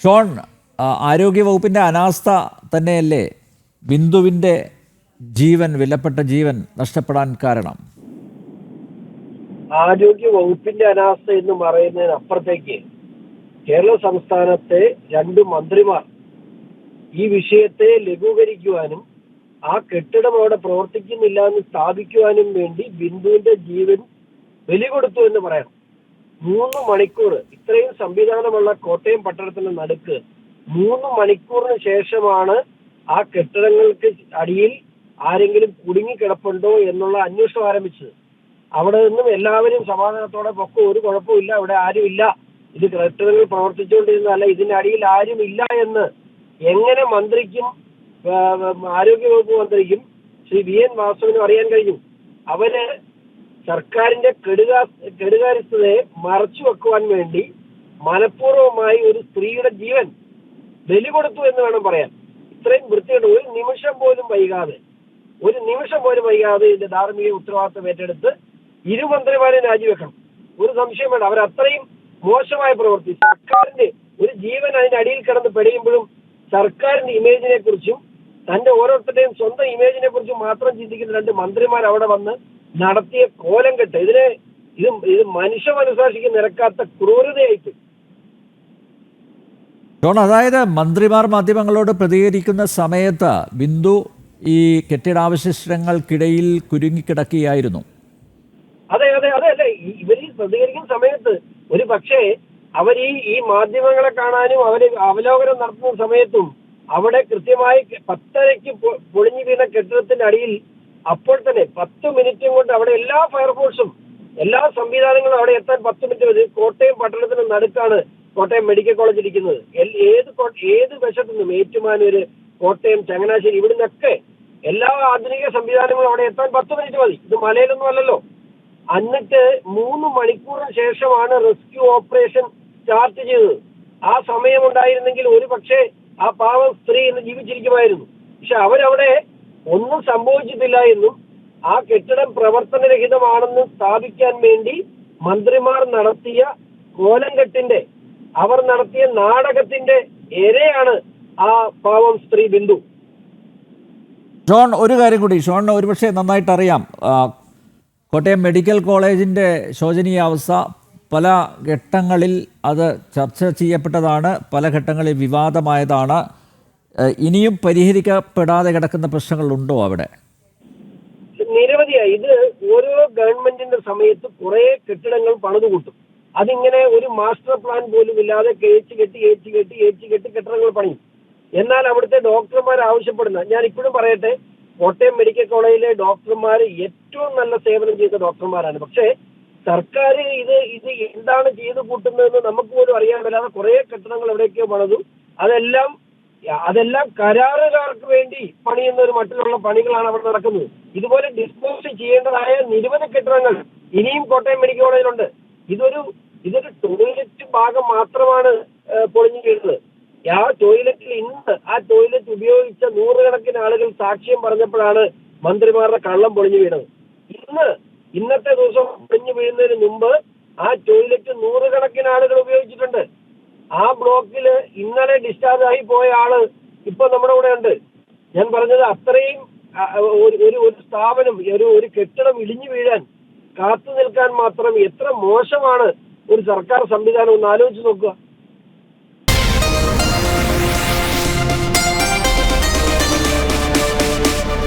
Sean, ആരോഗ്യവകുപ്പിൻ്റെ അനാസ്ഥ തന്നെയല്ലേ ബിന്ദുവിൻ്റെ ജീവൻ, വിലപ്പെട്ട ജീവൻ നഷ്ടപ്പെടാൻ കാരണം? ആരോഗ്യ വകുപ്പിന്റെ അനാസ്ഥ എന്ന് പറയുന്നതിനപ്പുറത്തേക്ക് കേരള സംസ്ഥാനത്തെ 2 മന്ത്രിമാർ ഈ വിഷയത്തെ ലഘൂകരിക്കുവാനും ആ കെട്ടിടം അവിടെ പ്രവർത്തിക്കുന്നില്ല എന്ന് സ്ഥാപിക്കുവാനും വേണ്ടി ബിന്ദുവിന്റെ ജീവൻ ബലി കൊടുത്തു എന്ന് പറയാം. 3 മണിക്കൂർ ഇത്രയും സംവിധാനമുള്ള കോട്ടയം പട്ടണത്തിന്റെ നടുക്ക് 3 മണിക്കൂറിന് ശേഷമാണ് ആ കെട്ടിടങ്ങൾക്ക് അടിയിൽ ആരെങ്കിലും കുടുങ്ങിക്കിടപ്പുണ്ടോ എന്നുള്ള അന്വേഷണം ആരംഭിച്ചത്. അവിടെ നിന്നും എല്ലാവരും സമാധാനത്തോടെ പൊക്കം, ഒരു കുഴപ്പമില്ല, അവിടെ ആരുമില്ല, ഇത് കെട്ടിടങ്ങൾ പ്രവർത്തിച്ചുകൊണ്ടിരുന്നതല്ല, ഇതിന്റെ അടിയിൽ ആരും ഇല്ല എന്ന് എങ്ങനെ മന്ത്രിക്കും ആരോഗ്യവകുപ്പ് മന്ത്രിക്കും ശ്രീ വി എൻ വാസവനും അറിയാൻ കഴിഞ്ഞു? അവര് സർക്കാരിന്റെ കെടുകാര്യസ്ഥതയെ മറച്ചു വെക്കുവാൻ വേണ്ടി മനഃപൂർവ്വമായി ഒരു സ്ത്രീയുടെ ജീവൻ ബലി കൊടുത്തു എന്ന് വേണം പറയാൻ. ഇത്രയും വൃത്തിയുടെ ഒരു നിമിഷം പോലും വൈകാതെ ഇതിന്റെ ധാർമ്മിക ഉത്തരവാദിത്വം ഏറ്റെടുത്ത് 2 മന്ത്രിമാരെ രാജിവെക്കണം. ഒരു സംശയം വേണ്ട, അവരത്രയും മോശമായ പ്രവൃത്തി. സർക്കാരിന്റെ ഒരു ജീവൻ അതിന്റെ അടിയിൽ കിടന്ന് പെടയുമ്പോഴും സർക്കാരിന്റെ ഇമേജിനെ കുറിച്ചും തന്റെ ഓരോരുത്തരുടെയും സ്വന്തം ഇമേജിനെ കുറിച്ചും മാത്രം ചിന്തിക്കുന്ന 2 മന്ത്രിമാർ അവിടെ വന്ന് നടത്തിയ കോലം കെട്ട്, ഇത് മനുഷ്യ മനസാക്ഷിക്ക് നിരക്കാത്ത ക്രൂരതയായിട്ട്. ഷോൺ, അതായത് മന്ത്രിമാർ മാധ്യമങ്ങളോട് പ്രതികരിക്കുന്ന സമയത്ത് ബിന്ദു ഈ കെട്ടിടാവശിഷ്ടങ്ങൾക്കിടയിൽ കുരുങ്ങിക്കിടക്കുകയായിരുന്നു. അതെ, ഇവര് പ്രതികരിക്കുന്ന സമയത്ത് ഒരു പക്ഷേ അവർ ഈ മാധ്യമങ്ങളെ കാണാനും അവര് അവലോകനം നടത്തുന്ന സമയത്തും അവിടെ കൃത്യമായി 10:30-ക്ക് പൊളിഞ്ഞു വീണ കെട്ടിടത്തിന്റെ അടിയിൽ അപ്പോൾ തന്നെ 10 മിനിറ്റും കൊണ്ട് അവിടെ എല്ലാ ഫയർഫോഴ്സും എല്ലാ സംവിധാനങ്ങളും അവിടെ എത്താൻ 10 മിനിറ്റ് മതി. കോട്ടയം പട്ടണത്തിന് നടുക്കാണ് കോട്ടയം മെഡിക്കൽ കോളേജ് ഇരിക്കുന്നത്. ഏത് വശത്തു നിന്നും, ഏറ്റുമാനൂര്, കോട്ടയം, ചങ്ങനാശ്ശേരി, ഇവിടുന്നൊക്കെ എല്ലാ ആധുനിക സംവിധാനങ്ങളും അവിടെ എത്താൻ 10 മിനിറ്റ് മതി. ഇത് മലയിലൊന്നും അല്ലല്ലോ. എന്നിട്ട് 3 മണിക്കൂറിന് ശേഷമാണ് റെസ്ക്യൂ ഓപ്പറേഷൻ സ്റ്റാർട്ട് ചെയ്തത്. ആ സമയം ഉണ്ടായിരുന്നെങ്കിൽ ഒരു പക്ഷേ ആ പാവം സ്ത്രീ ഇന്ന് ജീവിച്ചിരിക്കുമായിരുന്നു. പക്ഷെ അവരവിടെ ഒന്നും സംഭവിച്ചിട്ടില്ല എന്നും ആ കെട്ടിടം പ്രവർത്തനരഹിതമാണെന്ന് സ്ഥാപിക്കാൻ വേണ്ടി മന്ത്രിമാർ നടത്തിയ കോലംകെട്ടിന്റെ, അവർ നടത്തിയ നാടകത്തിന്റെ ഇരയാണ് ആ പാവം സ്ത്രീ ബിന്ദു. ഷോൺ, ഒരു കാര്യം കൂടി, ഷോണിന് ഒരുപക്ഷെ നന്നായിട്ട് അറിയാം, കോട്ടയം മെഡിക്കൽ കോളേജിൻ്റെ ശോചനീയാവസ്ഥ പല ഘട്ടങ്ങളിൽ അത് ചർച്ച ചെയ്യപ്പെട്ടതാണ്, പല ഘട്ടങ്ങളിൽ വിവാദമായതാണ്. ഇനിയും പരിഹരിക്കപ്പെടാതെ കിടക്കുന്ന പ്രശ്നങ്ങളുണ്ടോ അവിടെ? നിരവധിയായി. ഇത് ഓരോ ഗവൺമെന്റിന്റെ സമയത്ത് കുറെ കെട്ടിടങ്ങൾ പണിതുകൂട്ടും. അതിങ്ങനെ ഒരു മാസ്റ്റർ പ്ലാൻ പോലും ഇല്ലാതെ ഏച്ച് കെട്ടി കെട്ടിടങ്ങൾ പണിയും. എന്നാൽ അവിടുത്തെ ഡോക്ടർമാർ ആവശ്യപ്പെടുന്ന, ഞാൻ ഇപ്പോഴും പറയട്ടെ, കോട്ടയം മെഡിക്കൽ കോളേജിലെ ഡോക്ടർമാർ ഏറ്റവും നല്ല സേവനം ചെയ്ത ഡോക്ടർമാരാണ്. പക്ഷേ സർക്കാർ ഇത് എന്താണ് ചെയ്തു കൂട്ടുന്നതെന്ന് നമുക്ക് പോലും അറിയാൻ പറ്റാതെ കുറെ കെട്ടിടങ്ങൾ എവിടെയൊക്കെയോ പണിതു. അതെല്ലാം കരാറുകാർക്ക് വേണ്ടി പണിയുന്ന ഒരു മട്ടിലുള്ള പണികളാണ് അവിടെ നടക്കുന്നത്. ഇതുപോലെ ഡിസ്പോസ് ചെയ്യേണ്ടതായ നിരവധി കെട്ടിടങ്ങൾ ഇനിയും കോട്ടയം മെഡിക്കൽ കോളേജിലുണ്ട്. ഇതൊരു ടോയ്ലറ്റ് ഭാഗം മാത്രമാണ് പൊളിഞ്ഞു വീഴുന്നത്. ആ ടോയ്ലറ്റിൽ ആ ടോയ്ലറ്റ് ഉപയോഗിച്ച 100 ആളുകൾ സാക്ഷ്യം പറഞ്ഞപ്പോഴാണ് മന്ത്രിമാരുടെ കള്ളം പൊളിഞ്ഞു വീണത്. ഇന്നത്തെ ദിവസം പൊളിഞ്ഞു വീഴുന്നതിന് മുമ്പ് ആ ടോയ്ലറ്റ് 100 ആളുകൾ ഉപയോഗിച്ചിട്ടുണ്ട്. ആ ബ്ലോക്കിൽ ഇന്നലെ ഡിസ്ചാർജ് ആയി പോയ ആള് ഇപ്പൊ നമ്മുടെ കൂടെ ഉണ്ട്. ഞാൻ പറഞ്ഞത് അത്രയും ഒരു സ്ഥാപനം, ഒരു കെട്ടിടം ഇടിഞ്ഞു വീഴാൻ കാത്തു നിൽക്കാൻ മാത്രം എത്ര മോശമാണ് ഒരു സർക്കാർ സംവിധാനം, ഒന്ന് ആലോചിച്ച് നോക്കുക.